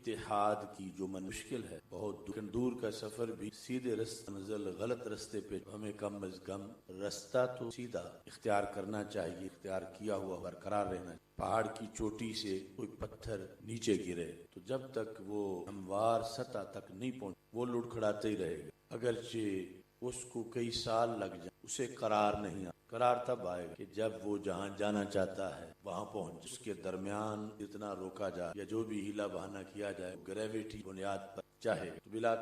اتحاد کی جو مشکل ہے بہت دور کا سفر بھی سیدھے رستے نزل غلط رستے پہ ہمیں کم از کم رستہ تو سیدھا اختیار کرنا چاہیے، اختیار کیا ہوا برقرار رہنا چاہیے۔ پہاڑ کی چوٹی سے کوئی پتھر نیچے گرے تو جب تک وہ ہموار سطح تک نہیں پہنچ وہ لڑکھڑاتے ہی رہے گا، اگرچہ اس کو کئی سال لگ جائیں، اسے قرار نہیں آتا۔ قرار تب آئے گا کہ جب وہ جہاں جانا چاہتا ہے وہاں پہنچ، اس کے درمیان اتنا روکا جائے یا جو بھی ہیلا بہانہ کیا جائے گریویٹی بنیاد پر چاہے تو بلا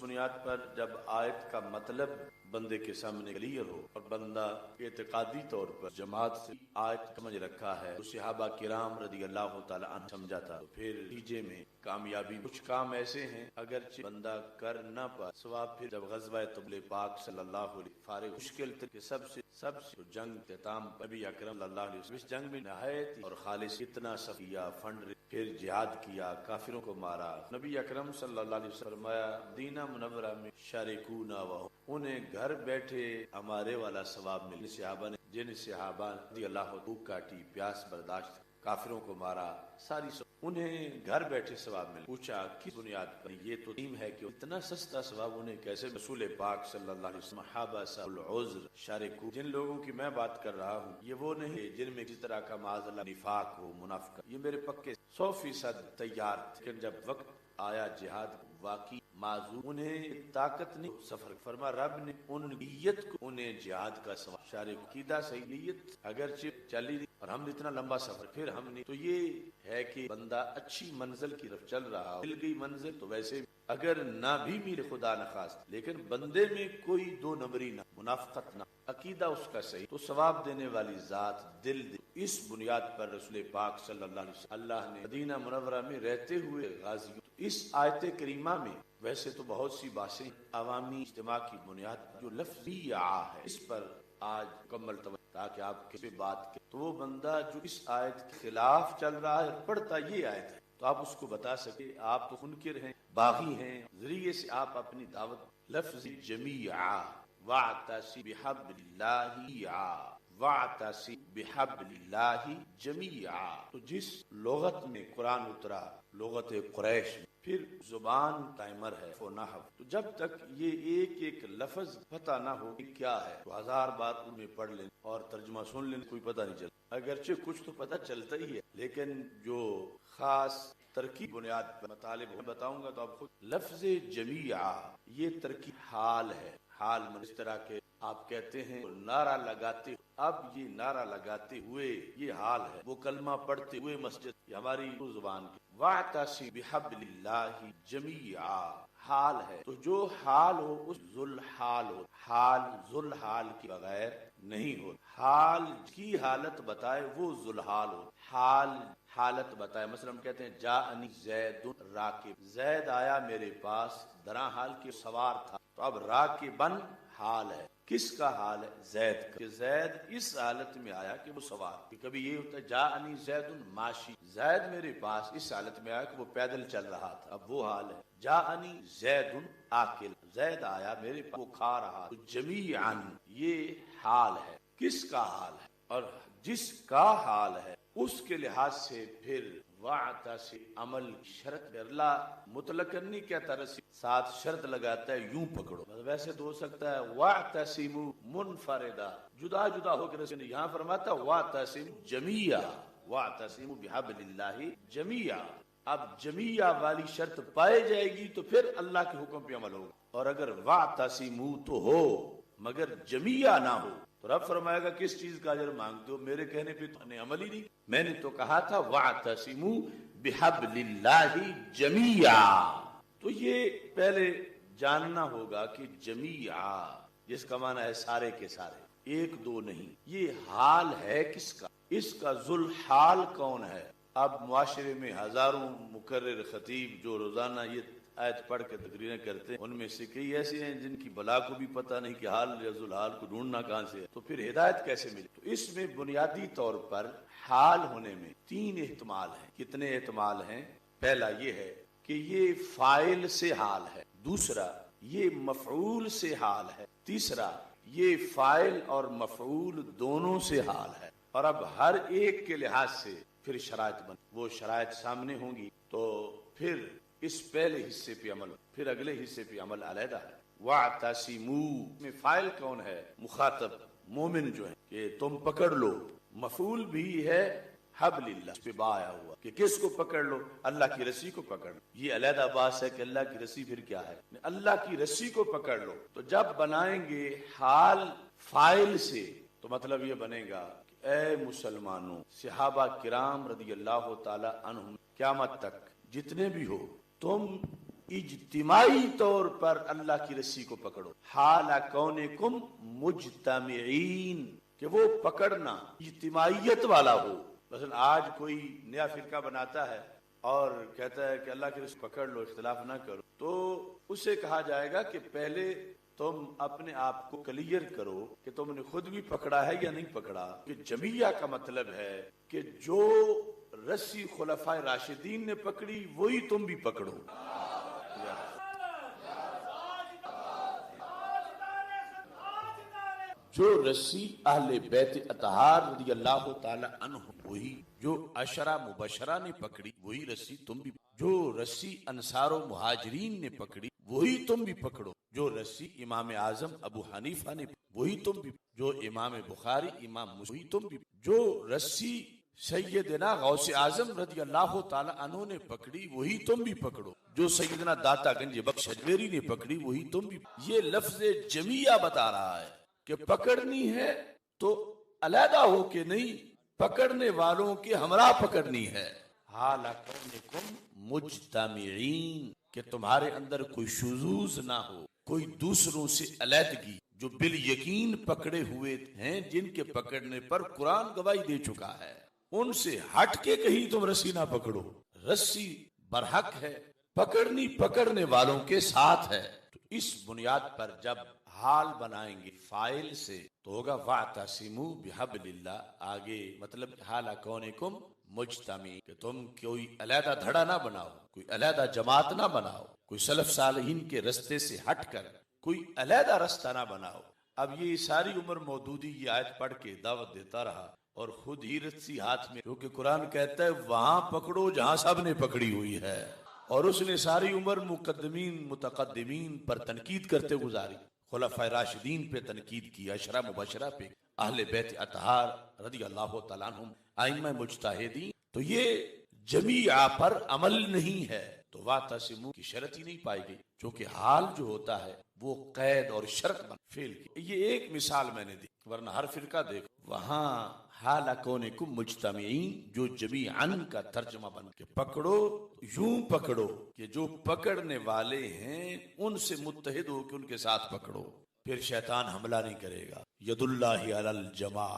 بنیاد پر جب آیت کا مطلب بندے کے سامنے کلیئر ہو اور بندہ اعتقادی طور پر جماعت سے آیت سمجھ رکھا ہے تو صحابہ کرام رضی اللہ تعالی عنہ سمجھا تھا، تو پھر نتیجے میں کامیابی۔ کچھ کام ایسے ہیں اگرچہ بندہ کر نہ پائے، ثواب پھر جب غزوہ طبل پاک صلی اللہ علیہ فارغ مشکل تر سب سے جنگ اختتام نبی اکرم صلی اللہ علیہ وسلم اس جنگ میں نہایت اور خالص اتنا صفیہ فنڈ پھر جہاد کیا، کافروں کو مارا۔ نبی اکرم صلی اللہ علیہ وسلم فرمایا مدینہ منورہ میں شارکونا وہم، انہیں گھر بیٹھے ہمارے والا ثواب ملے۔ جن صحابہ رضی اللہ بھوک کاٹی، پیاس برداشت، کافروں کو مارا، ساری انہیں گھر بیٹھے ثواب ملے۔ پوچھا کس بنیاد پر؟ یہ تو علم ہے کہ اتنا سستا ثواب انہیں کیسے؟ رسول پاک صلی اللہ علیہ وسلم حبس العذر شارکو، جن لوگوں کی میں بات کر رہا ہوں یہ وہ نہیں جن میں کسی طرح کا معاذ اللہ نفاق ہو، منافقت، یہ میرے پکے 100% تیار تھے، لیکن جب وقت آیا جہاد واقعی معذور انہیں طاقت نہیں سفر، فرما رب نے ان نیت کو انہیں جہاد کا ثواب شارک قیدہ صحیح نیت اگرچہ چلی نہیں اور ہم نے اتنا لمبا سفر پھر ہم نے تو یہ ہے کہ بندہ اچھی منزل کی طرف چل رہا، مل گئی منزل تو ویسے اگر نہ بھی میرے خدا نخواست لیکن بندے میں کوئی دو نمبری نہ، منافقت نہ، عقیدہ اس کا صحیح، تو ثواب دینے والی ذات دل دے۔ اس بنیاد پر رسول پاک صلی اللہ علیہ وسلم اللہ نے مدینہ منورہ میں رہتے ہوئے غازیوں، اس آیت کریمہ میں ویسے تو بہت سی باتیں عوامی اجتماع کی بنیاد پر جو لفظی ہے اس پر آج مکمل توجہ تاکہ آپ کسی بات کے تو وہ بندہ جو اس آیت کے خلاف چل رہا ہے پڑھتا یہ آیت ہے تو آپ اس کو بتا سکے آپ تو منکر ہیں، باغی ہیں، ذریعے سے آپ اپنی دعوت لفظ جمیعا واعتصم بحبل اللہ واعتصم بحبل اللہ جمیعا، تو جس لغت میں قرآن اترا لغت قریش میں، پھر زبان ٹائمر ہے و نحو، تو جب تک یہ ایک ایک لفظ پتہ نہ ہو کہ کیا ہے تو 1000 بار ان میں پڑھ لیں اور ترجمہ سن لیں کوئی پتہ نہیں چلتا، اگرچہ کچھ تو پتہ چلتا ہی ہے لیکن جو خاص ترکیب بنیاد پر مطالب بتاؤں گا تو آپ خود لفظ جمیعہ یہ ترکیب حال ہے، حال من اس طرح کے آپ کہتے ہیں نعرہ لگاتے، اب یہ نعرہ لگاتے ہوئے یہ حال ہے، وہ کلمہ پڑھتے ہوئے مسجد، یہ ہماری زبان کی واعتصم بحبل اللہ جمیعا حال ہے، تو جو حال ہو اس ذل حال ہو، حال ذل حال کے بغیر نہیں ہو، حال کی حالت بتائے وہ ذل حال ہو، حال حالت بتائے، مثلا ہم کہتے ہیں جاءنی زید راکب، زید آیا میرے پاس درا حال کے سوار تھا، تو اب راکبن حال ہے، کس کا حال ہے؟ زید کا، کہ زید اس حالت میں آیا کہ وہ سوار، کہ کبھی یہ ہوتا ہے جاءنی زید ماشی، زید میرے پاس اس حالت میں آیا کہ وہ پیدل چل رہا تھا، اب وہ حال ہے جاءنی زید آکل، زید آیا میرے پاس وہ کھا رہا، تو جمیعاً یہ حال ہے، کس کا حال ہے اور جس کا حال ہے اس کے لحاظ سے پھر واعتصم عمل شرط اللہ مطلق نہیں کہتا، رسی ساتھ شرط لگاتا ہے یوں پکڑو، ویسے تو ہو سکتا ہے واعتصموا منفردا جدا جدا ہو کے رسی نے یہاں فرماتا واعتصموا جمیعا واعتصموا بحبل اللہ جمیعا، اب جمیعا والی شرط پائے جائے گی تو پھر اللہ کے حکم پہ عمل ہوگا، اور اگر واعتصموا تو ہو مگر جمیعا نہ ہو تو رب فرمائے گا کس چیز کا اجر مانگتے ہو، میرے کہنے پہ تو نے عمل ہی نہیں، میں نے تو کہا تھا واعتصموا بحبل اللہ جمیعا، تو یہ پہلے جاننا ہوگا کہ جمیعا جس کا معنی ہے سارے کے سارے، ایک دو نہیں، یہ حال ہے کس کا، اس کا ذل حال کون ہے؟ اب معاشرے میں ہزاروں مقرر خطیب جو روزانہ یہ آیت پڑھ کے تقریریں کرتے ہیں ان میں سے کئی ایسے ہیں جن کی بلا کو بھی پتہ نہیں کہ حال یا ذوالحال کو ڈھونڈنا کہاں سے ہے، تو پھر ہدایت کیسے ملی؟ تو اس میں بنیادی طور پر حال ہونے میں 3 احتمال ہیں۔ کتنے احتمال ہیں؟ پہلا یہ ہے کہ یہ فاعل سے حال ہے، دوسرا یہ مفعول سے حال ہے، تیسرا یہ فاعل اور مفعول دونوں سے حال ہے، اور اب ہر ایک کے لحاظ سے پھر شرائط بن، وہ شرائط سامنے ہوں گی تو پھر اس پہلے حصے پہ عمل، پھر اگلے حصے پہ عمل علیحدہ ہے۔ وَاعْتَصِمُوا میں فاعل کون ہے؟ مخاطب مومن جو ہے کہ تم پکڑ لو، مفعول بھی ہے حبل اللہ، اس پہ با آیا ہوا کہ کس کو پکڑ لو؟ اللہ کی رسی کو پکڑ لو۔ یہ علیحدہ بات ہے کہ اللہ کی رسی پھر کیا ہے؟ اللہ کی رسی کو پکڑ لو۔ تو جب بنائیں گے حال فاعل سے تو مطلب یہ بنے گا کہ اے مسلمانوں، صحابہ کرام رضی اللہ تعالی عنہم قیامت تک جتنے بھی ہو، تم اجتماعی طور پر اللہ کی رسی کو پکڑو، حال کونکم مجتمعین، کہ وہ پکڑنا اجتماعیت والا ہو۔ مثلا آج کوئی نیا فرقہ بناتا ہے اور کہتا ہے کہ اللہ کی رسی پکڑ لو، اختلاف نہ کرو، تو اسے کہا جائے گا کہ پہلے تم اپنے آپ کو کلیئر کرو کہ تم نے خود بھی پکڑا ہے یا نہیں پکڑا۔ کہ جمیعہ کا مطلب ہے کہ جو رسی خلفائے راشدین نے پکڑی وہی تم بھی پکڑو۔ جو رسی اہل بیت اطہار رضی اللہ تعالی عنہ وہی، جو عشرہ مبشرہ نے پکڑی وہی رسی تم بھی، جو رسی انصار و مہاجرین نے پکڑی وہی تم بھی پکڑو، جو رسی امام اعظم ابو حنیفہ نے وہی تم بھی، جو امام بخاری امام مسلم وہی تم بھی، جو رسی سیدنا غوث اعظم رضی اللہ تعالی عنہ نے پکڑی وہی تم بھی پکڑو، جو سیدنا داتا گنج بخش اجمیری نے پکڑی وہی تم بھی۔ یہ لفظ جمیعہ بتا رہا ہے کہ پکڑنی ہے تو علیحدہ ہو کے نہیں، پکڑنے والوں کے ہمراہ پکڑنی ہے۔ حالکم مجتمعین، کہ تمہارے اندر کوئی شذوذ نہ ہو، کوئی دوسروں سے علیحدگی، جو بالیقین پکڑے ہوئے ہیں، جن کے پکڑنے پر قرآن گواہی دے چکا ہے، ان سے ہٹ کے کہیں تم رسی نہ پکڑو۔ رسی برحق ہے، پکڑنی پکڑنے والوں کے ساتھ ہے۔ تو اس بنیاد پر جب حال بنائیں گے فاعل سے تو ہوگا وَاعْتَصِمُوا بِحَبْلِ اللَّهِ، آگے مطلب حال کونکم مجتمع، کہ تم کوئی علیحدہ دھڑا نہ بناؤ، کوئی علیحدہ جماعت نہ بناؤ، کوئی سلف صالحین کے رستے سے ہٹ کر کوئی علیحدہ رستہ نہ بناؤ۔ اب یہ ساری عمر مودودی یہ آیت پڑھ کے دعوت دیتا رہا اور خود ہی رسی ہاتھ میں، کیونکہ قرآن کہتا ہے وہاں پکڑو جہاں سب نے پکڑی ہوئی ہے، اور اس نے ساری عمر مقدمین متقدمین پر تنقید کرتے گزاری، خلفائے راشدین پہ تنقید کی، عشرہ مبشرہ پہ، اہل بیت اطہار رضی اللہ تعالیٰ عنہم، ائمہ مجتہدین۔ تو یہ جمیعہ پر عمل نہیں ہے تو واعتصموا کی شرط ہی نہیں پائے گی، چونکہ حال جو ہوتا ہے وہ قید اور شرط بن فعل کی۔ یہ ایک مثال میں نے دی، ورنہ ہر فرقہ دیکھو وہاں حال کونکم مجتمعین، جو جمیعاً کا ترجمہ بن کے پکڑو، یوں پکڑو کہ جو پکڑنے والے ہیں ان سے متحد ہو کے ان کے ساتھ پکڑو، پھر شیطان حملہ نہیں کرے گا۔ ید اللہ علی الجماع،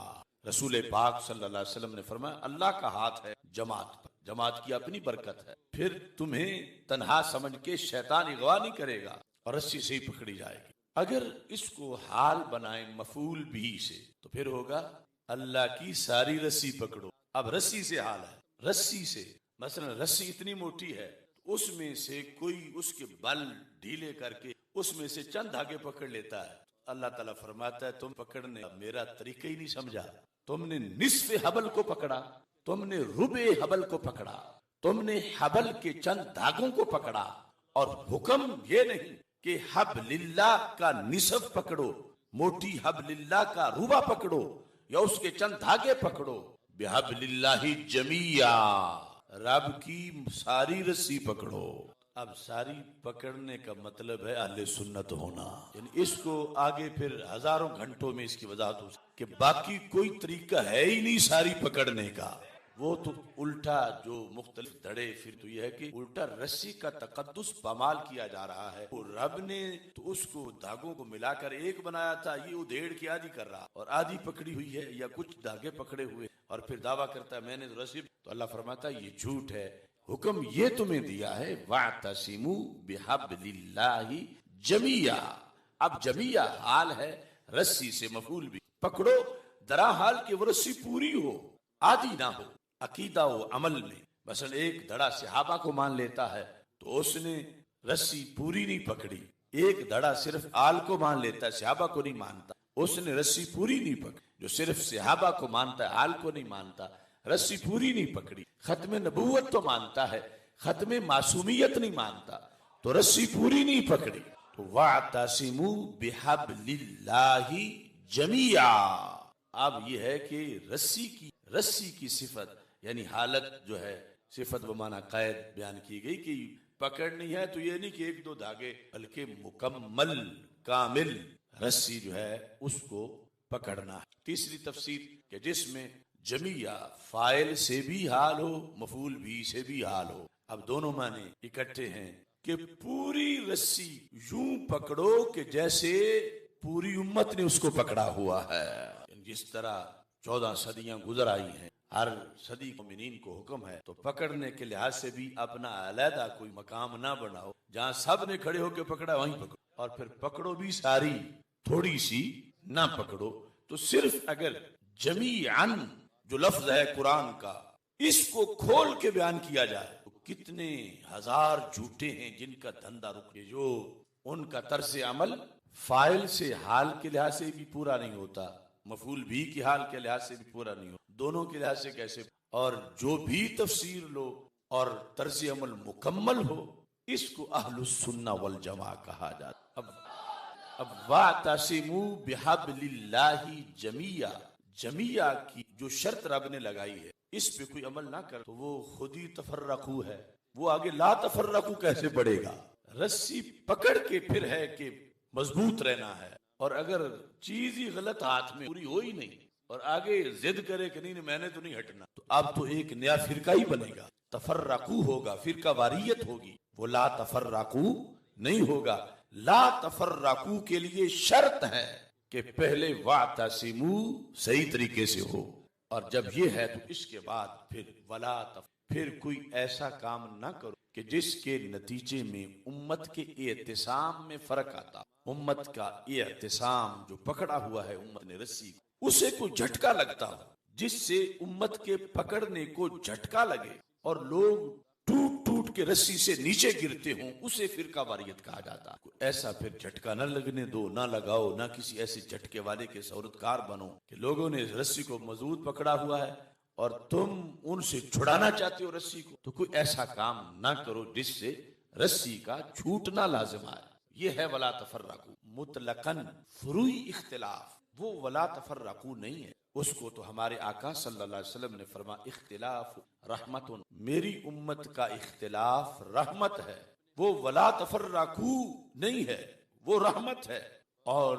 رسول پاک صلی اللہ علیہ وسلم نے فرمایا اللہ کا ہاتھ ہے جماعت پر، جماعت کی اپنی برکت ہے، پھر تمہیں تنہا سمجھ کے شیطان اغوا نہیں کرے گا اور رسی سے ہی پکڑی جائے گی۔ اگر اس کو حال بنائیں مفعول بھی سے تو پھر ہوگا اللہ کی ساری رسی پکڑو۔ اب رسی سے حال ہے، رسی سے مثلا رسی اتنی موٹی ہے تو اس میں سے کوئی اس کے بل ڈھیلے کر کے اس میں سے چند دھاگے پکڑ لیتا ہے، اللہ تعالیٰ فرماتا ہے تم پکڑنے میرا طریقہ ہی نہیں سمجھا، تم نے نصف حبل کو پکڑا، تم نے ربع حبل کو پکڑا، تم نے حبل کے چند دھاگوں کو پکڑا، اور حکم یہ نہیں کہ حبل اللہ کا نصف پکڑو، موٹی حبل اللہ کا ربع پکڑو یا اس کے چند دھاگے پکڑو، بحبل اللہ جمیعا، رب کی ساری رسی پکڑو۔ اب ساری پکڑنے کا مطلب ہے اہل سنت ہونا، یعنی اس کو آگے پھر ہزاروں گھنٹوں میں اس کی وضاحت ہو کہ باقی کوئی طریقہ ہے ہی نہیں ساری پکڑنے کا، وہ تو الٹا جو مختلف دھڑے، پھر تو یہ ہے کہ الٹا رسی کا تقدس پامال کیا جا رہا ہے۔ وہ رب نے تو اس کو دھاگوں کو ملا کر ایک بنایا تھا، یہ ادھیڑ کے آدھی کر رہا اور آدھی پکڑی ہوئی ہے یا کچھ دھاگے پکڑے ہوئے اور پھر دعویٰ کرتا ہے میں نے رسی، تو اللہ فرماتا ہے یہ جھوٹ ہے، حکم یہ تمہیں دیا ہے وَاعْتَصِمُوا بِحَبْلِ اللَّهِ جَمِيعًا۔ اب جمیعہ حال ہے، رسی سے مفعول بھی، پکڑو درا حال کہ وہ رسی پوری ہو، آدھی نہ ہو۔ عقیدہ و عمل میں مثلا ایک دھڑا صحابہ کو مان لیتا ہے تو اس نے رسی پوری نہیں پکڑی، ایک دھڑا صرف آل کو مان لیتا ہے صحابہ کو نہیں مانتا، اس نے رسی پوری نہیں پکڑی. جو صرف صحابہ کو مانتا ہے، حال کو نہیں مانتا، رسی پوری نہیں پکڑی. ختم نبوت تو مانتا ہے، ختم معصومیت نہیں مانتا، تو رسی پوری نہیں پکڑی. تو وَاعْتَصِمُوا بِحَبْلِ اللَّهِ جَمِيعًا. اب یہ ہے کہ رسی کی صفت یعنی حالت جو ہے، صفت بمعنی قید بیان کی گئی کہ پکڑنی ہے تو یہ نہیں کہ ایک دو دھاگے، بلکہ مکمل کامل رسی جو ہے اس کو پکڑنا ہے. تیسری تفسیر کہ جس میں جمیع فاعل سے بھی حال ہو، مفعول بھی سے بھی حال ہو. اب دونوں معنی اکٹھے ہیں کہ پوری رسی یوں پکڑو کہ جیسے پوری امت نے اس کو پکڑا ہوا ہے. جس طرح 14 صدیاں گزر آئی ہیں، ہر صدی مومنین کو حکم ہے تو پکڑنے کے لحاظ سے بھی اپنا علیحدہ کوئی مقام نہ بناؤ. جہاں سب نے کھڑے ہو کے پکڑا وہیں پکڑو، اور پھر پکڑو بھی ساری، تھوڑی سی نہ پکڑو. تو صرف اگر جمیعاً جو لفظ ہے قرآن کا، اس کو کھول کے بیان کیا جائے تو کتنے ہزار جھوٹے ہیں جن کا دھندا رکے، جو ان کا طرز عمل فاعل سے حال کے لحاظ سے بھی پورا نہیں ہوتا، مفعول بھی کی حال کے لحاظ سے بھی پورا نہیں ہوتا، دونوں کے لحاظ سے کیسے. اور جو بھی تفسیر لو اور طرز عمل مکمل ہو، اس کو اہل السنہ والجماعہ کہا جاتا. اب وَاعْتَصِمُوا بِحَبْلِ اللَّهِ جَمِيعًا، جمیع کی جو شرط رب نے لگائی ہے، اس پہ کوئی عمل نہ کر تو وہ خود ہی تفرقو ہے. وہ آگے لا تفرقو کیسے پڑے گا؟ رسی پکڑ کے پھر ہے کہ مضبوط رہنا ہے، اور اگر چیز ہی غلط ہاتھ میں پوری ہو ہی نہیں اور آگے ضد کرے کہ نہیں میں نے تو نہیں ہٹنا، تو اب تو ایک نیا فرقہ ہی بنے گا. تفرقو ہوگا، فرقہ واریت ہوگی، وہ لا تفرقو نہیں ہوگا. لا تفرقو کے لیے شرط ہے کہ پہلے واعتصموا صحیح طریقے سے ہو، اور جب یہ ہے تو اس کے بعد پھر کوئی ایسا کام نہ کرو کہ جس کے نتیجے میں امت کے اعتصام میں فرق آتا. امت کا اعتصام جو پکڑا ہوا ہے امت نے رسی، اسے کوئی جھٹکا لگتا ہو، جس سے امت کے پکڑنے کو جھٹکا لگے اور لوگ ٹوٹ کے رسی سے نیچے گرتے ہوں، اسے فرقہ واریت کہا جاتا. ایسا پھر جھٹکا نہ لگنے دو، نہ لگاؤ، نہ کسی ایسے جھٹکے والے کے صورتکار بنو کہ لوگوں نے رسی کو مضبوط پکڑا ہوا ہے اور تم ان سے چھڑانا چاہتے ہو رسی کو. تو کوئی ایسا کام نہ کرو جس سے رسی کا چھوٹنا لازم آئے. یہ ہے ولا تفرقو. مطلقاً فروعی اختلاف وہ ولا تفرقو نہیں ہے. اس کو تو ہمارے آقا صلی اللہ علیہ وسلم نے فرما اختلاف رحمت، میری امت کا اختلاف رحمت ہے. وہ ولا تفرقو نہیں ہے، وہ رحمت ہے. اور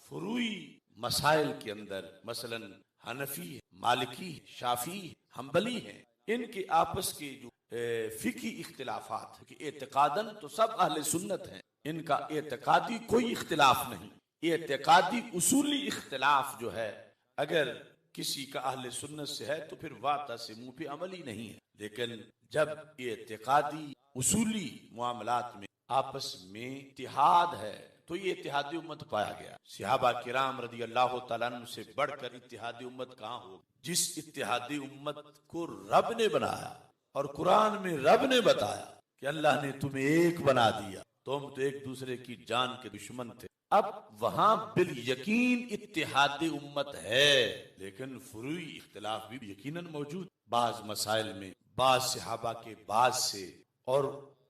فروعی مسائل کے اندر مثلا حنفی، مالکی، شافعی، حنبلی ہیں، ان کے آپس کے جو فقہی اختلافات کہ اعتقاداً تو سب اہل سنت ہیں، ان کا اعتقادی کوئی اختلاف نہیں. اعتقادی اصولی اختلاف جو ہے اگر کسی کا اہل سنت سے ہے تو پھر واعتصموا پہ عمل ہی نہیں ہے. لیکن جب اعتقادی اصولی معاملات میں آپس میں اتحاد ہے تو یہ اتحادی امت پایا گیا. صحابہ کرام رضی اللہ تعالیٰ عنہ سے بڑھ کر اتحادی امت کہاں ہو؟ جس اتحادی امت کو رب نے بنایا اور قرآن میں رب نے بتایا کہ اللہ نے تمہیں ایک بنا دیا، تم تو ایک دوسرے کی جان کے دشمن تھے. اب وہاں بالیقین اتحاد امت ہے، لیکن فروعی اختلاف بھی یقیناً موجود. بعض مسائل میں بعض صحابہ کے بعض سے، اور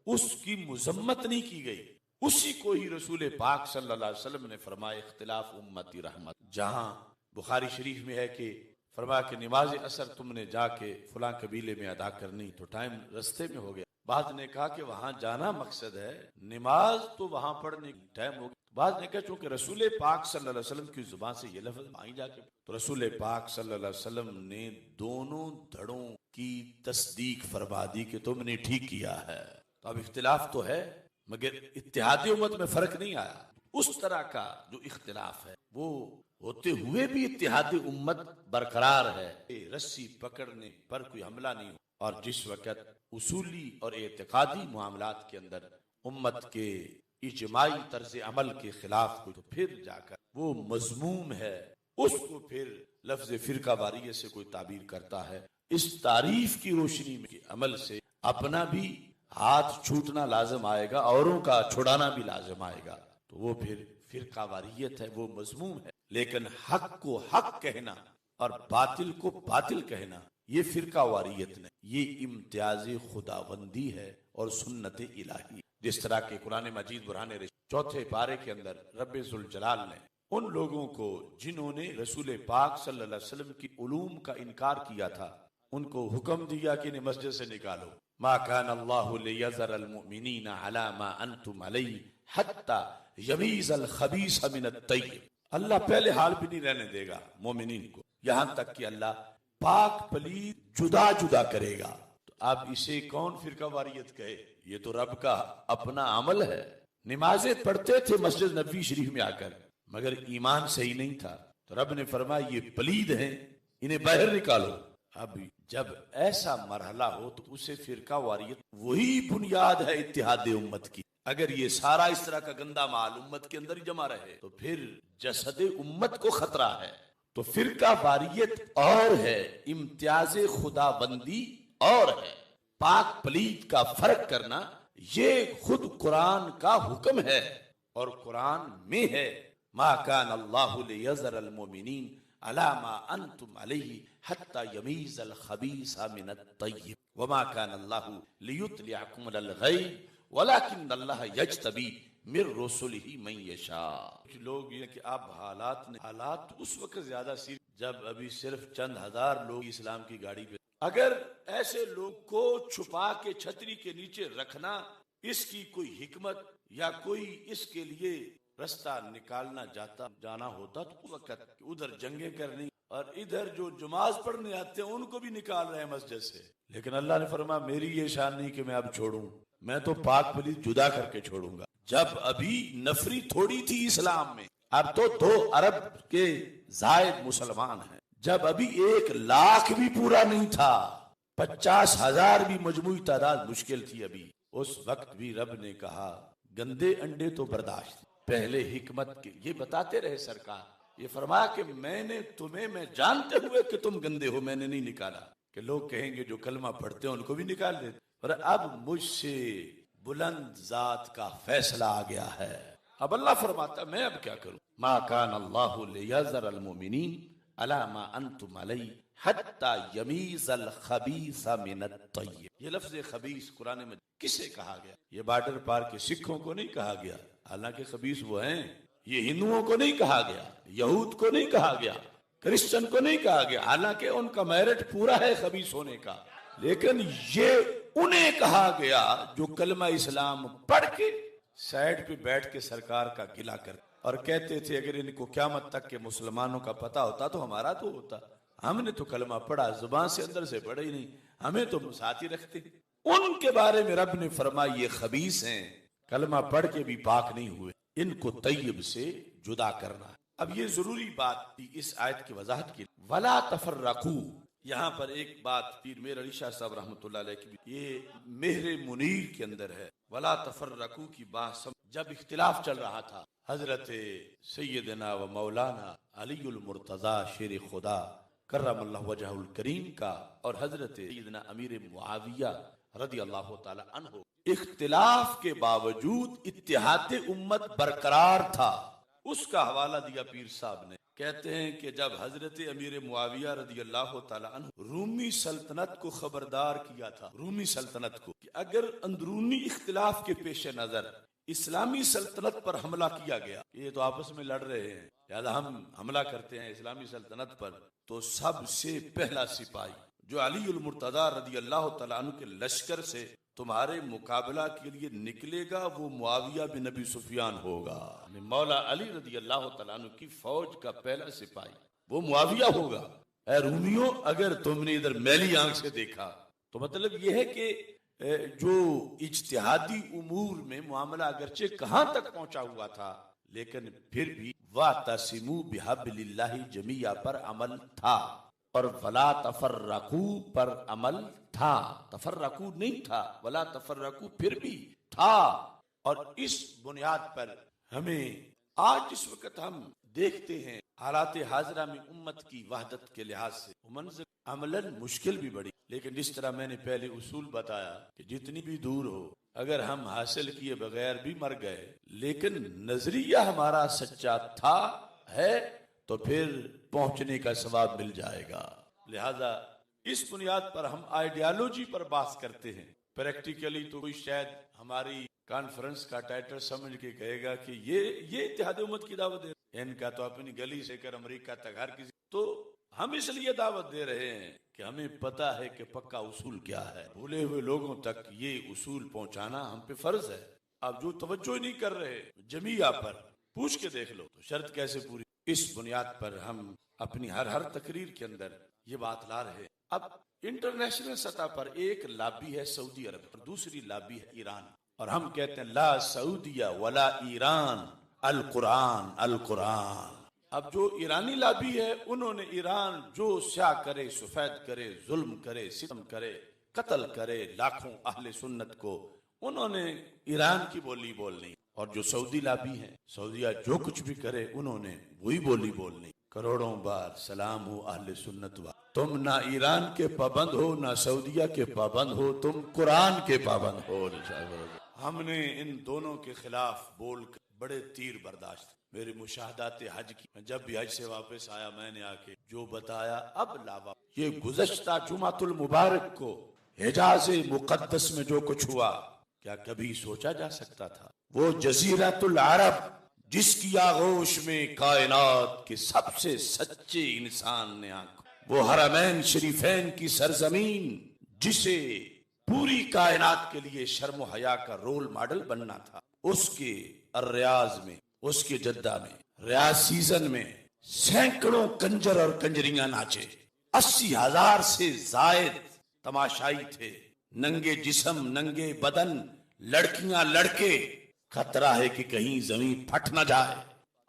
اس کی مذمت نہیں کی گئی، اسی کو ہی رسول پاک صلی اللہ علیہ وسلم نے فرمایا اختلاف امتی رحمت. جہاں بخاری شریف میں ہے کہ فرمایا کہ نماز عصر تم نے جا کے فلاں قبیلے میں ادا کرنی تو ٹائم رستے میں ہو گیا. بعض نے کہا کہ وہاں جانا مقصد ہے، نماز تو وہاں پڑھنے کی ٹائم ہو گیا. بعض نے کہا چونکہ رسول پاک صلی اللہ علیہ وسلم کی زبان سے یہ لفظ آئی جا کے، تو رسول پاک صلی اللہ علیہ وسلم نے دونوں دھڑوں کی تصدیق فرما دی کہ تم نے ٹھیک کیا ہے. تو اب اختلاف تو ہے مگر اتحادی امت میں فرق نہیں آیا. اس طرح کا جو اختلاف ہے وہ ہوتے ہوئے بھی اتحادی امت برقرار ہے. رسی پکڑنے پر کوئی حملہ نہیں ہو، اور جس وقت اصولی اور اعتقادی معاملات کے اندر امت کے اجماعی طرز عمل کے خلاف کوئی، تو پھر جا کر وہ مذموم ہے. اس کو پھر لفظ فرقہ واریت سے کوئی تعبیر کرتا ہے. اس تعریف کی روشنی میں عمل سے اپنا بھی ہاتھ چھوٹنا لازم آئے گا، اوروں کا چھڑانا بھی لازم آئے گا، تو وہ پھر فرقہ واریت ہے، وہ مذموم ہے. لیکن حق کو حق کہنا اور باطل کو باطل کہنا یہ فرقہ واریت نہیں، یہ امتیاز خداوندی ہے اور سنت الہی، جس طرح کہ قرآن مجید برہان چوتھے پارے کے اندر رب ذوالجلال نے ان لوگوں کو جنہوں نے رسول پاک صلی اللہ علیہ وسلم کی علوم کا انکار کیا تھا ان کو حکم دیا کہ انہیں مسجد سے نکالو. ما کان اللہ لیذر المؤمنین علی ما انتم علیہ حتی یمیز الخبیث من الطیب. اللہ پہلے حال بھی نہیں رہنے دے گا مومنین کو یہاں تک کہ اللہ پاک پلید جدا جدا کرے گا. تو اب اسے کون فرقہ واریت کہے؟ یہ تو رب کا اپنا عمل ہے. نمازیں پڑھتے تھے مسجد نبوی شریف میں آ کر مگر ایمان صحیح نہیں تھا تو رب نے فرمایا یہ پلید ہیں انہیں باہر نکالو. اب جب ایسا مرحلہ ہو تو اسے فرقہ واریت وہی بنیاد ہے اتحاد امت کی. اگر یہ سارا اس طرح کا گندا مال امت کے اندر ہی جمع رہے تو پھر جسد امت کو خطرہ ہے. تو فرقہ واریت اور ہے، امتیاز خدا بندی اور ہے، پاک پلید کا فرق کرنا یہ خود قرآن کا حکم ہے اور قرآن میں ہے ما کان اللہ لیذر المؤمنین علی ما انتم علیہ حتی یمیز الخبیث من الطیب وما کان اللہ لیطلعکم علی الغیب ولکن اللہ یجتبی من رسلہ من یشاء. کچھ لوگ یہ کہ اب حالات اس وقت زیادہ سیر جب ابھی صرف چند ہزار لوگ اسلام کی گاڑی پہ، اگر ایسے لوگ کو چھپا کے چھتری کے نیچے رکھنا اس کی کوئی حکمت یا کوئی اس کے لیے رستہ نکالنا جانا ہوتا تو وقت ادھر جنگیں کرنی اور ادھر جو نماز پڑھنے آتے ہیں ان کو بھی نکال رہے ہیں مسجد سے. لیکن اللہ نے فرمایا میری یہ شان نہیں کہ میں اب چھوڑوں، میں تو پاک پلید جدا کر کے چھوڑوں گا. جب ابھی نفری تھوڑی تھی اسلام میں، اب تو 2 ارب کے زائد مسلمان ہیں. جب ابھی 1 لاکھ بھی پورا نہیں تھا، 50,000 بھی مجموعی تعداد مشکل تھی ابھی، اس وقت بھی رب نے کہا گندے انڈے تو برداشت. پہلے حکمت کے یہ بتاتے رہے سرکار، یہ فرمایا کہ میں نے تمہیں، میں جانتے ہوئے کہ تم گندے ہو میں نے نہیں نکالا. کہ لوگ کہیں گے جو کلمہ پڑھتے ہیں ان کو بھی نکال دیتے، اور اب مجھ سے بلند ذات کا فیصلہ آ گیا ہے. اب اللہ فرماتا میں اب کیا کروں. ما کان اللہ لیذر المؤمنین علی ما انتم علیہ حتی یمیز الخبیث من الطیب. یہ لفظ خبیث قرآن میں کسے کہا گیا؟ یہ بارڈر پار کے سکھوں کو نہیں کہا گیا، حالانکہ خبیث وہ ہیں. یہ ہندوؤں کو نہیں کہا گیا، یہود کو نہیں کہا گیا، کرسچن کو نہیں کہا گیا، حالانکہ ان کا میرٹ پورا ہے خبیث ہونے کا. لیکن یہ انہیں کہا گیا جو کلمہ اسلام پڑھ کے سائیڈ پہ بیٹھ کے سرکار کا گلہ کرتے اور کہتے تھے اگر ان کو قیامت تک کے مسلمانوں کا پتہ ہوتا تو ہمارا تو ہوتا، ہم نے تو کلمہ پڑھا زبان سے اندر سے پڑھا ہی نہیں، ہمیں تو ساتھی رکھتے. ان کے بارے میں رب نے فرمایا یہ خبیث ہیں، کلمہ پڑھ کے بھی پاک نہیں ہوئے، ان کو طیب سے جدا کرنا. اب یہ ضروری بات تھی اس آیت کی وضاحت کی. ولا تفرقوا، یہاں پر ایک بات پیر میر علی شاہ صاحب رحمۃ اللہ علیہ کی یہ مہر منیر کے اندر ہے. ولا تفرقوا کی بات جب اختلاف چل رہا تھا حضرت سیدنا و مولانا علی المرتضی شیر خدا کرم اللہ وجہ الکریم کا اور حضرت سیدنا امیر معاویہ رضی اللہ تعالی عنہ، اختلاف کے باوجود اتحاد امت برقرار تھا. اس کا حوالہ دیا پیر صاحب نے. کہتے ہیں کہ جب حضرت امیر معاویہ رضی اللہ تعالی عنہ رومی سلطنت کو خبردار کیا تھا، رومی سلطنت کو، کہ اگر اندرونی اختلاف کے پیش نظر اسلامی سلطنت پر حملہ کیا گیا، یہ تو آپس میں لڑ رہے ہیں لہذا ہم حملہ کرتے ہیں اسلامی سلطنت پر، تو سب سے پہلا سپاہی جو علی المرتضی رضی اللہ تعالیٰ عنہ کے لشکر سے تمہارے مقابلہ کے لیے نکلے گا وہ معاویہ بن ابی سفیان ہوگا. مولا علی رضی اللہ تعالیٰ عنہ کی فوج کا پہلا سپاہی وہ معاویہ ہوگا. اے رومیوں، اگر تم نے ادھر میلی آنکھ سے دیکھا تو مطلب یہ ہے کہ جو اجتہادی امور میں معاملہ اگرچہ کہاں تک پہنچا ہوا تھا لیکن پھر بھی وَاعْتَصِمُوا بِحَبْلِ اللَّهِ جَمِيعًا پر عمل تھا اور وَلَا تَفَرَّقُوا پر عمل تھا. تفرقو نہیں تھا، وَلَا تَفَرَّقُوا پھر بھی تھا. اور اس بنیاد پر ہمیں آج اس وقت ہم دیکھتے ہیں حالات حاضرہ میں امت کی وحدت کے لحاظ سے منظر عملاً مشکل بھی بڑی، لیکن جس طرح میں نے پہلے اصول بتایا کہ جتنی بھی دور ہو اگر ہم حاصل کیے بغیر بھی مر گئے لیکن نظریہ ہمارا سچا تھا ہے تو پھر پہنچنے کا ثواب مل جائے گا۔ لہذا اس بنیاد پر ہم آئیڈیالوجی پر بات کرتے ہیں، پریکٹیکلی تو کوئی شاید ہماری کانفرنس کا ٹائٹل سمجھ کے کہے گا کہ یہ اتحاد امت کی دعوت دے رہے ہیں، ان کا تو اپنی گلی سے کر امریکہ تک ہر کسی، تو ہم اس لیے دعوت دے رہے ہیں کہ ہمیں پتا ہے کہ پکا اصول کیا ہے، بھولے ہوئے لوگوں تک یہ اصول پہنچانا ہم پہ فرض ہے۔ اب جو توجہ نہیں کر رہے جمیعہ پر، پوچھ کے دیکھ لو تو شرط کیسے پوری۔ اس بنیاد پر ہم اپنی ہر تقریر کے اندر یہ بات لا رہے ہیں۔ اب انٹرنیشنل سطح پر ایک لابی ہے سعودی عرب اور دوسری لابی ہے ایران، اور ہم کہتے ہیں لا سعودیہ ولا ایران، القرآن القرآن۔ اب جو ایرانی لابی ہے انہوں نے ایران جو سیاہ کرے، سفید کرے، ظلم کرے، ستم کرے، قتل کرے لاکھوں اہل سنت کو، انہوں نے ایران کی بولی بولنی، اور جو سعودی لابی ہیں، سعودیہ جو کچھ بھی کرے انہوں نے وہی بولی بولنی۔ کروڑوں بار سلام ہو اہل سنت وا، تم نہ ایران کے پابند ہو نہ سعودیہ کے پابند ہو، تم قرآن کے پابند ہو۔ ہم نے ان دونوں کے خلاف بول کر بڑے تیر برداشت۔ میرے مشاہدات حج کی، جب بھی حج سے واپس آیا میں نے آ کے جو بتایا اب لاوا، یہ گزشتہ جمعۃ المبارک کو حجاز مقدس میں جو کچھ ہوا کیا کبھی سوچا جا سکتا تھا؟ وہ جزیرۃ العرب جس کی آغوش میں کائنات کے سب سے سچے انسان نے وہ حرمین شریفین کی سرزمین جسے پوری کائنات کے لیے شرم و حیا کا رول ماڈل بننا تھا، اس کے الریاض میں، اس کے جدہ میں ریاض سیزن میں سینکڑوں کنجر اور کنجریاں ناچے، 80,000 سے زائد تماشائی تھے، ننگے جسم ننگے بدن، لڑکیاں لڑکے، خطرہ ہے کہ کہیں زمین پھٹ نہ جائے۔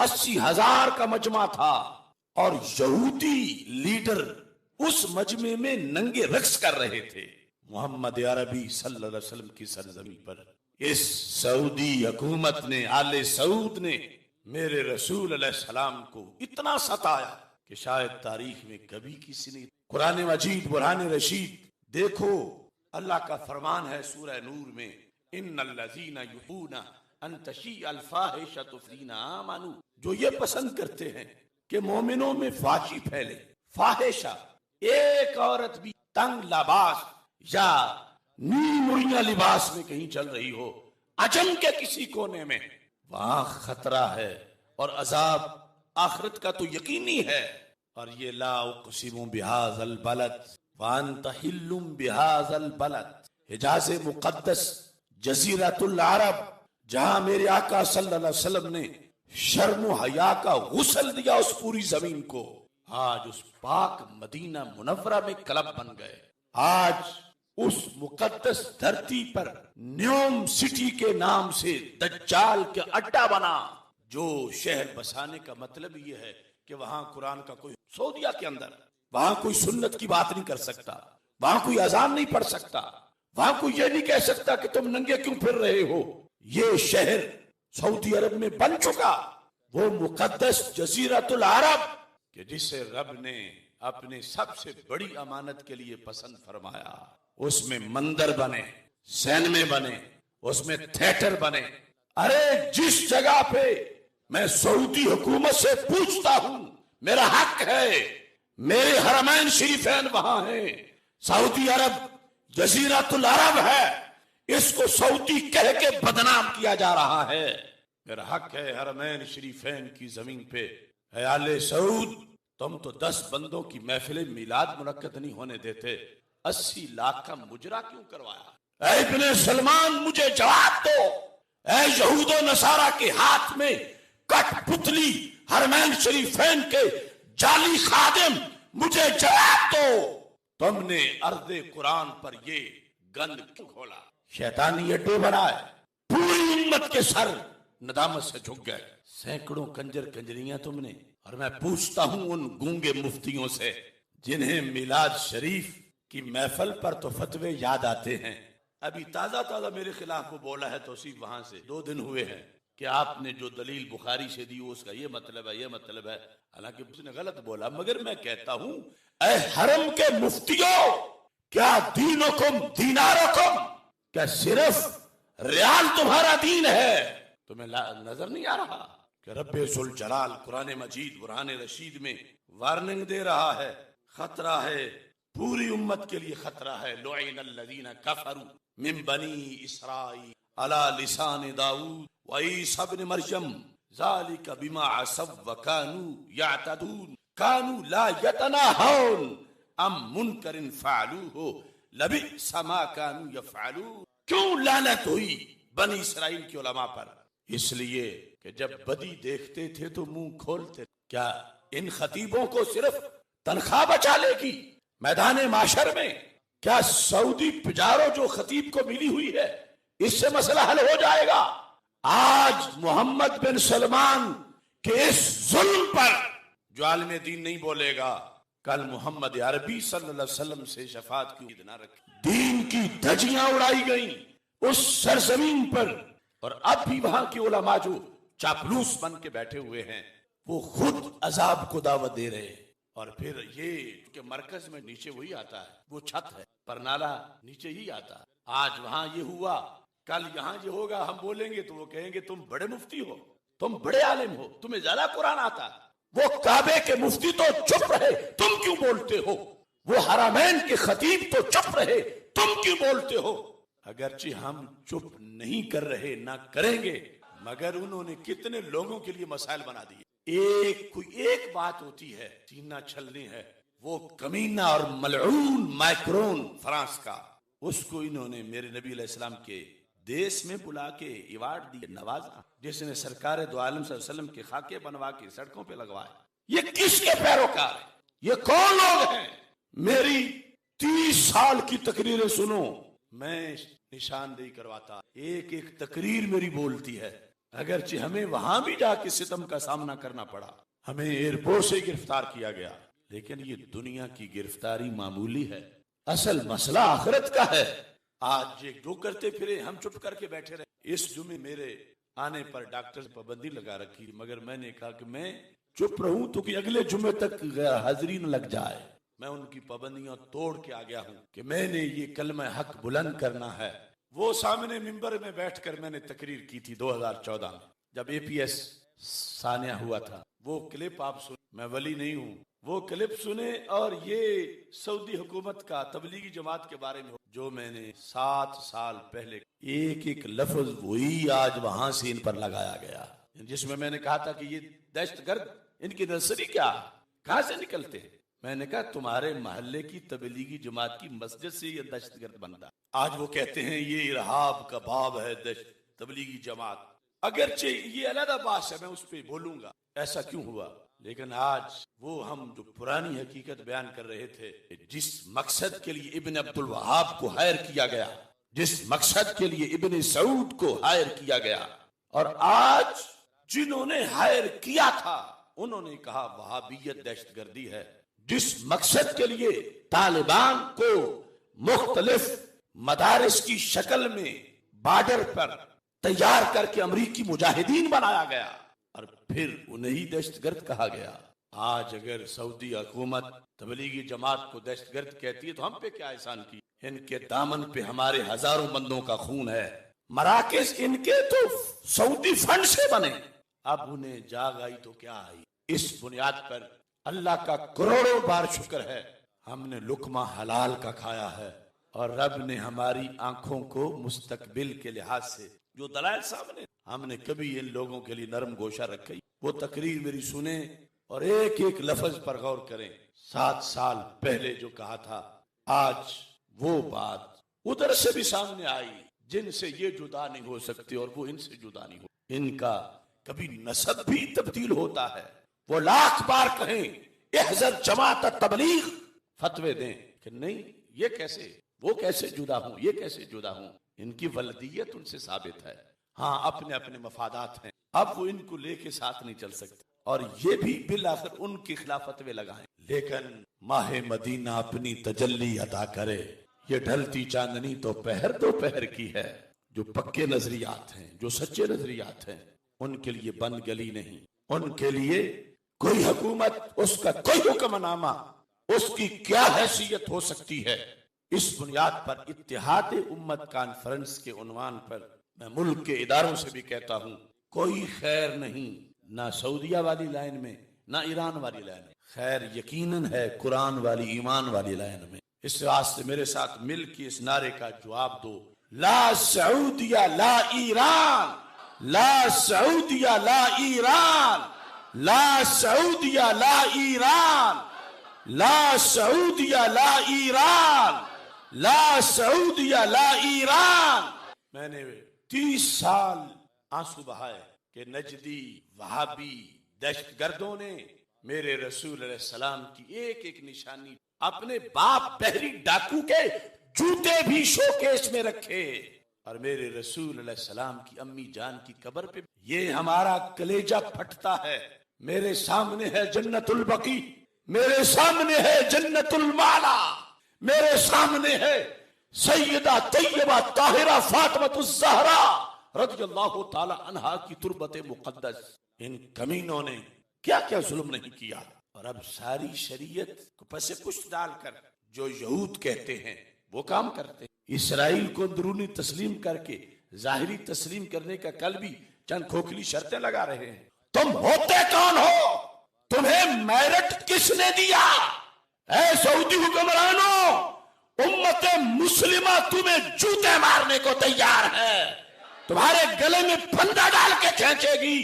80,000 کا مجمع تھا اور یہودی لیڈر اس مجمع میں ننگے رقص کر رہے تھے۔ محمد عربی صلی اللہ علیہ وسلم کی سرزمین پر اس سعودی حکومت نے، آل سعود نے میرے رسول علیہ السلام کو اتنا ستایا کہ شاید تاریخ میں کبھی کسی نے۔ قرآن مجید برہان رشید دیکھو، اللہ کا فرمان ہے سورہ نور میں، ان الذین یحبون ان تشیع الفاحشۃ فی الذین آمنوا، جو یہ پسند کرتے ہیں کہ مومنوں میں فحاشی پھیلے، فاحشہ، ایک عورت بھی تنگ لباس یا نیم مڑیاں لباس میں کہیں چل رہی ہو عجم کے کسی کونے میں، وہاں خطرہ ہے اور عذاب آخرت کا تو یقینی ہے۔ اور یہ لا اقسم بہذا البلد وانت حل بہذا البلد، حجاز مقدس، جزیرۃ العرب، جہاں میرے آقا صلی اللہ علیہ وسلم نے شرم و حیا کا غسل دیا اس پوری زمین کو، آج اس پاک مدینہ منورہ میں کلب بن گئے۔ آج اس مقدس دھرتی پر نیوم سٹی کے نام سے دجال کے اڈا بنا۔ جو شہر بسانے کا مطلب یہ ہے کہ وہاں قرآن کا کوئی، سعودیہ کے اندر وہاں کوئی سنت کی بات نہیں کر سکتا، وہاں کوئی اذان نہیں پڑھ سکتا، وہاں کوئی یہ نہیں کہہ سکتا کہ تم ننگے کیوں پھر رہے ہو۔ یہ شہر سعودی عرب میں بن چکا وہ مقدس جزیرۃ العرب کہ جسے رب نے اپنے سب سے بڑی امانت کے لیے پسند فرمایا۔ اس میں مندر بنے، سینمے بنے، اس میں تھیٹر بنے۔ ارے جس جگہ پہ میں سعودی حکومت سے پوچھتا ہوں، میرا حق ہے، میرے حرمین شریفین وہاں ہیں، سعودی عرب جزیرۃ العرب ہے، اس کو سعودی کہہ کے بدنام کیا جا رہا ہے۔ میرا حق ہے حرمین شریفین کی زمین پہ۔ اے آل سعود، تم تو 10 بندوں کی محفل میلاد منعقد نہیں ہونے دیتے، 80 لاکھ کا مجرا کیوں کروایا؟ اے ابن سلمان مجھے جواب دو، اے یہود و نصارہ کے ہاتھ میں کٹ پتلی حرمین شریفین کے جعلی خادم، مجھے جواب دو، تم نے ارض قرآن پر یہ گند کیوں کھولا؟ شیطانی اڈے بنائے، پوری امت کے سر ندامت سے جھک گئے، سینکڑوں کنجر کنجریاں تم نے۔ اور میں پوچھتا ہوں ان گونگے مفتیوں سے جنہیں میلاد شریف کی محفل پر تو فتوے یاد آتے ہیں، ابھی تازہ میرے خلاف وہ بولا ہے توصیف، وہاں سے 2 دن ہوئے ہیں کہ آپ نے جو دلیل بخاری سے دی اس کا یہ مطلب ہے، یہ مطلب ہے، حالانکہ اس نے غلط بولا۔ مگر میں کہتا ہوں اے حرم کے مفتیوں، کیا دینکم دینارکم، کیا صرف ریال تمہارا دین ہے؟ تمہیں نظر نہیں آ رہا کہ رب ذوالجلال قرآن مجید برہان رشید میں وارننگ دے رہا ہے، خطرہ ہے، پوری امت کے لیے خطرہ ہے۔ لعن الذین کفروا من بنی اسرائیل علی لسان داؤد وعیسی ابن مریم ذالک بما عصوا وکانوا یعتدون کانوا لا یتناہون عن منکر فعلوہ لبئس ما کانوا یفعلون۔ کیوں لعنت ہوئی بنی اسرائیل کے علماء پر؟ اس لیے کہ جب بدی دیکھتے تھے تو منہ کھولتے۔ کیا ان خطیبوں کو صرف تنخواہ بچا لے گی میدان معاشر میں؟ کیا سعودی پجارو جو خطیب کو ملی ہوئی ہے اس سے مسئلہ حل ہو جائے گا؟ آج محمد بن سلمان کے اس ظلم پر جو عالم دین نہیں بولے گا، کل محمد عربی صلی اللہ علیہ وسلم سے شفاعت کی امید نہ رکھے۔ دین کی دھجیاں اڑائی گئیں اس سرزمین پر، اور اب بھی وہاں کے علماء جو چاپلوس بن کے بیٹھے ہوئے ہیں وہ خود عذاب کو دعوت دے رہے ہیں۔ اور پھر یہ کہ مرکز میں نیچے وہی آتا ہے، وہ چھت ہے، پرنالہ نیچے ہی آتا ہے۔ آج وہاں یہ ہوا، کل یہاں یہ ہوگا، ہم بولیں گے تو وہ کہیں گے تم بڑے مفتی ہو، تم بڑے عالم ہو، تمہیں زیادہ قرآن آتا ہے۔ وہ کعبے کے مفتی تو چپ رہے، تم کیوں بولتے ہو؟ وہ حرمین کے خطیب تو چپ رہے، تم کیوں بولتے ہو؟ اگرچہ ہم چپ نہیں کر رہے، نہ کریں گے، مگر انہوں نے کتنے لوگوں کے لیے مسائل بنا دیے۔ کوئی ایک بات ہوتی ہے، سینہ چھلنی ہے، وہ کمینہ اور ملعون مائکرون فرانس کا، اس کو انہوں نے میرے نبی علیہ السلام کے دیس میں بلا کے ایوارڈ دیے، نوازا، جس نے سرکار دو عالم صلی اللہ علیہ وسلم کے خاکے بنوا کے سڑکوں پہ لگوائے۔ یہ کس کے پیروکار ہیں؟ یہ کون لوگ ہیں؟ میری 30 سال کی تقریریں سنو، میں نشاندہی کرواتا، ایک ایک تقریر میری بولتی ہے۔ اگرچہ ہمیں وہاں بھی جا کے ستم کا سامنا کرنا پڑا، ہمیں ایئرپورٹ سے گرفتار کیا گیا، لیکن یہ دنیا کی گرفتاری معمولی ہے، اصل مسئلہ آخرت کا ہے۔ آج یہ جو کرتے پھرے ہم چپ کر کے بیٹھے رہے۔ اس جمعے میرے آنے پر ڈاکٹر سے پابندی لگا رکھی، مگر میں نے کہا کہ میں چپ رہوں تو کہ اگلے جمعے تک غیر حاضری نہ لگ جائے۔ میں ان کی پابندیاں توڑ کے آ گیا ہوں کہ میں نے یہ کلمہ حق بلند کرنا ہے۔ وہ سامنے ممبر میں بیٹھ کر میں نے تقریر کی تھی 2014 میں، جب اے پی ایس سانیہ ہوا تھا۔ وہ کلپ آپ سن، میں ولی نہیں ہوں، وہ کلپ سنے، اور یہ سعودی حکومت کا تبلیغی جماعت کے بارے میں جو میں نے 7 سال پہلے ایک ایک لفظ وہی آج وہاں سے ان پر لگایا گیا، جس میں نے کہا تھا کہ یہ دہشت گرد، ان کی نرسری کیا، کہاں سے نکلتے ہیں؟ میں نے کہا تمہارے محلے کی تبلیغی جماعت کی مسجد سے یہ دہشت گرد بنتا۔ آج وہ کہتے ہیں یہ ارہاب کا باب ہے تبلیغی جماعت۔ اگرچہ یہ علیحدہ بات ہے، میں اس پہ بولوں گا ایسا کیوں ہوا، لیکن آج وہ ہم جو پرانی حقیقت بیان کر رہے تھے، جس مقصد کے لیے ابن عبد الوہاب کو ہائر کیا گیا، جس مقصد کے لیے ابن سعود کو ہائر کیا گیا، اور آج جنہوں نے ہائر کیا تھا انہوں نے کہا وہابیت دہشت گردی ہے۔ جس مقصد کے لیے طالبان کو مختلف مدارس کی شکل میں بارڈر پر تیار کر کے امریکی مجاہدین بنایا گیا، اور پھر انہیں ہی دہشت گرد کہا گیا۔ آج اگر سعودی حکومت تبلیغی جماعت کو دہشت گرد کہتی ہے تو ہم پہ کیا احسان کی؟ ان کے دامن پہ ہمارے ہزاروں بندوں کا خون ہے، مراکز ان کے تو سعودی فنڈ سے بنے، اب انہیں جاگ آئی تو کیا آئی۔ اس بنیاد پر اللہ کا کروڑوں بار شکر ہے ہم نے لقمہ حلال کا کھایا ہے، اور رب نے ہماری آنکھوں کو مستقبل کے لحاظ سے جو دلائل سامنے، ہم نے کبھی ان لوگوں کے لیے نرم گوشہ رکھی؟ وہ تقریر میری سنیں اور ایک ایک لفظ پر غور کریں۔ 7 سال پہلے جو کہا تھا، آج وہ بات ادھر سے بھی سامنے آئی، جن سے یہ جدا نہیں ہو سکتے اور وہ ان سے جدا نہیں ہو، ان کا کبھی نسب بھی تبدیل ہوتا ہے۔ وہ لاکھ بار کہیں احذر جماعت تبلیغ، فتوے دیں کہ نہیں یہ کیسے، وہ کیسے جدا ہوں، یہ کیسے جدا ہوں، ان کی ولدیت ان سے ثابت ہے۔ ہاں اپنے اپنے مفادات ہیں، اب وہ ان کو لے کے ساتھ نہیں چل سکتے، اور یہ بھی بالآخر ان کے خلاف فتوے لگائیں۔ لیکن ماہ مدینہ اپنی تجلی عطا کرے، یہ ڈھلتی چاندنی تو دوپہر کی ہے۔ جو پکے نظریات ہیں، جو سچے نظریات ہیں، ان کے لیے بند گلی نہیں، ان کے لیے کوئی حکومت، اس کا کوئی حکم نامہ، اس کی کیا حیثیت ہو سکتی ہے۔ اس بنیاد پر اتحاد امت کانفرنس کے عنوان پر میں ملک کے اداروں سے بھی کہتا ہوں، کوئی خیر نہیں نہ سعودیہ والی لائن میں نہ ایران والی لائن میں، خیر یقیناً ہے قرآن والی ایمان والی لائن میں۔ اس واسطے میرے ساتھ مل کے اس نعرے کا جواب دو، لا سعودیہ لا ایران، لا سعودیہ لا ایران، لا سعودیہ لا ایران، لا سعودیہ لا ایران، لا سعودیہ لا ایران۔ میں نے 30 سال آنسو بہائے کہ نجدی وہابی دہشت گردوں نے میرے رسول علیہ السلام کی ایک ایک نشانی، اپنے باپ بحری ڈاکو کے جوتے بھی شوکیس میں رکھے، اور میرے رسول علیہ السلام کی امی جان کی قبر پہ یہ ہمارا کلیجہ پھٹتا ہے۔ میرے سامنے ہے جنت البقیع، میرے سامنے ہے جنت المالا، میرے سامنے ہے سیدہ طیبہ طاہرہ فاطمہ الزہرا رضی اللہ تعالی عنہا کی تربت مقدس۔ ان کمینوں نے کیا کیا ظلم نہیں کیا، اور اب ساری شریعت کو پس پشت ڈال کر جو یہود کہتے ہیں وہ کام کرتے ہیں۔ اسرائیل کو اندرونی تسلیم کر کے ظاہری تسلیم کرنے کا کل بھی چند کھوکھلی شرطیں لگا رہے ہیں۔ تم ہوتے کون ہو؟ تمہیں میرٹ کس نے دیا؟ اے سعودی حکمرانوں، امت مسلمہ تمہیں جوتے مارنے کو تیار ہے، تمہارے گلے میں پھندا ڈال کے کھینچے گی۔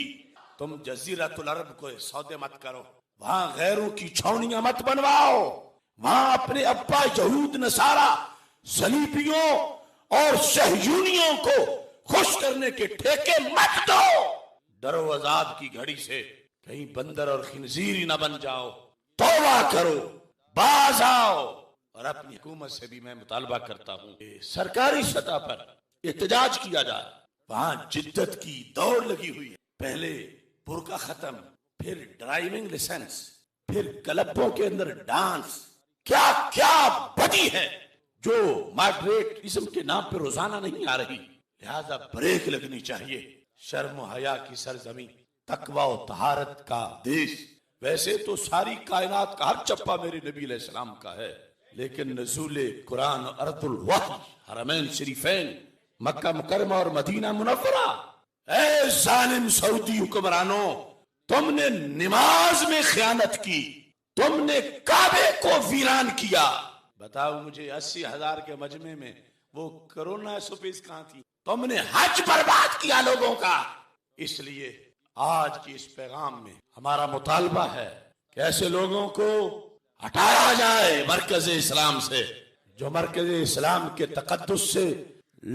تم جزیرۃ العرب کو سودے مت کرو، وہاں غیروں کی چھاؤنیاں مت بنواؤ، وہاں اپنے ابا یہود نصارہ صلیبیوں اور صہیونیوں کو خوش کرنے کے ٹھیکے مت دو۔ ڈر و عذاب کی گھڑی سے کہیں بندر اور خنزیر ہی نہ بن جاؤ، توبہ کرو، باز آؤ۔ اور اپنی حکومت سے بھی میں مطالبہ کرتا ہوں کہ سرکاری سطح پر احتجاج کیا جائے۔ وہاں جدت کی دوڑ لگی ہوئی ہے، پہلے برقع ختم، پھر ڈرائیونگ لائسنس، پھر کلبوں کے اندر ڈانس، کیا کیا بدی ہے جو ماڈریٹزم کے نام پہ روزانہ نہیں آ رہی۔ لہذا بریک لگنی چاہیے۔ شرم و حیا کی سرزمین، تقوی و طہارت کا دیش، ویسے تو ساری کائنات کا ہر چپا میرے نبی علیہ السلام کا ہے، لیکن نزول قرآن ارض الوحی، حرمین شریفین، مکہ مکرمہ اور مدینہ منورہ۔ اے ظالم سعودی حکمرانوں، تم نے نماز میں خیانت کی، تم نے کعبے کو ویران کیا۔ بتاؤ مجھے 80,000 کے مجمع میں وہ کرونا سپیس کہاں تھی؟ تم نے حج برباد کیا لوگوں کا۔ اس لیے آج کی اس پیغام میں ہمارا مطالبہ ہے کہ ایسے لوگوں کو ہٹایا جائے مرکز اسلام سے، جو مرکز اسلام کے تقدس سے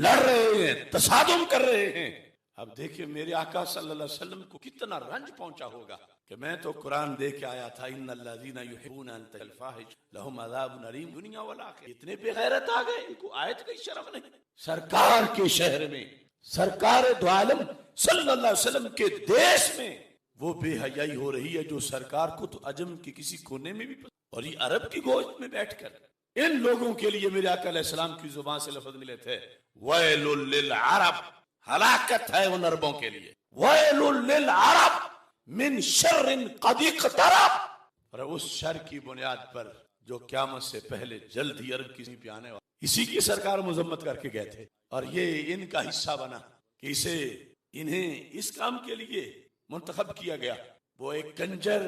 لڑ رہے ہیں، تصادم کر رہے ہیں۔ اب دیکھیں میرے آقا صلی اللہ علیہ وسلم کو کتنا رنج پہنچا ہوگا کہ میں تو قرآن دے کے آیا تھا، ان الذین یحبون ان تشیع الفاحشۃ لہم عذاب علیم دنیا والآخرہ۔ اتنے بے غیرت آ گئے، ان کو آیت کی شرف نہیں۔ سرکار کے شہر میں، سرکار دو عالم صلی اللہ علیہ وسلم کے دیش میں وہ بے حیائی ہو رہی ہے جو سرکار کو تو عجم کے کسی کونے میں بھی پسند، اور یہ عرب کی گوشت میں بیٹھ کر ان لوگوں کے لیے میرے آقا علیہ السلام کی زبان سے لفظ ملے تھے، ویل للعرب، ہلاکت ہے ان عربوں کے لیے، ویل للعرب من شر قد اقترب، اور اس شر کی بنیاد پر جو قیامت سے پہلے جلد ہی عرب کسی پہ آنے والا، اسی کی سرکار مذمت کر کے گئے تھے، اور یہ ان کا حصہ بنا کہ انہیں اس کام کے لیے منتخب کیا گیا۔ وہ ایک کنجر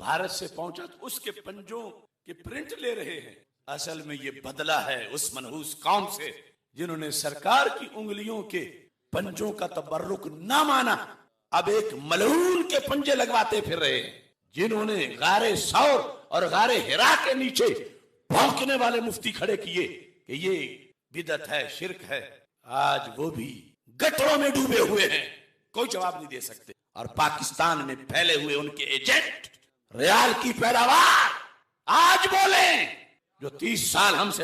بھارت سے پہنچا تو اس کے پنجوں کے پرنٹ لے رہے ہیں، اصل میں یہ بدلہ ہے اس منحوس قوم سے جنہوں نے سرکار کی انگلیوں کے پنجوں کا تبرک نہ مانا، اب ایک ملعون کے پنجے لگواتے پھر رہے ہیں، جنہوں نے غار ثور اور غار حرا کے نیچے بھونکنے والے مفتی کھڑے کیے کہ یہ بدعت ہے، شرک ہے۔ آج وہ بھی گٹروں میں ڈوبے ہوئے ہیں، کوئی جواب نہیں دے سکتے، اور پاکستان میں پھیلے ہوئے ان کے ایجنٹ ریال کی پیداوار آج بولیں جو 30 سال ہم سے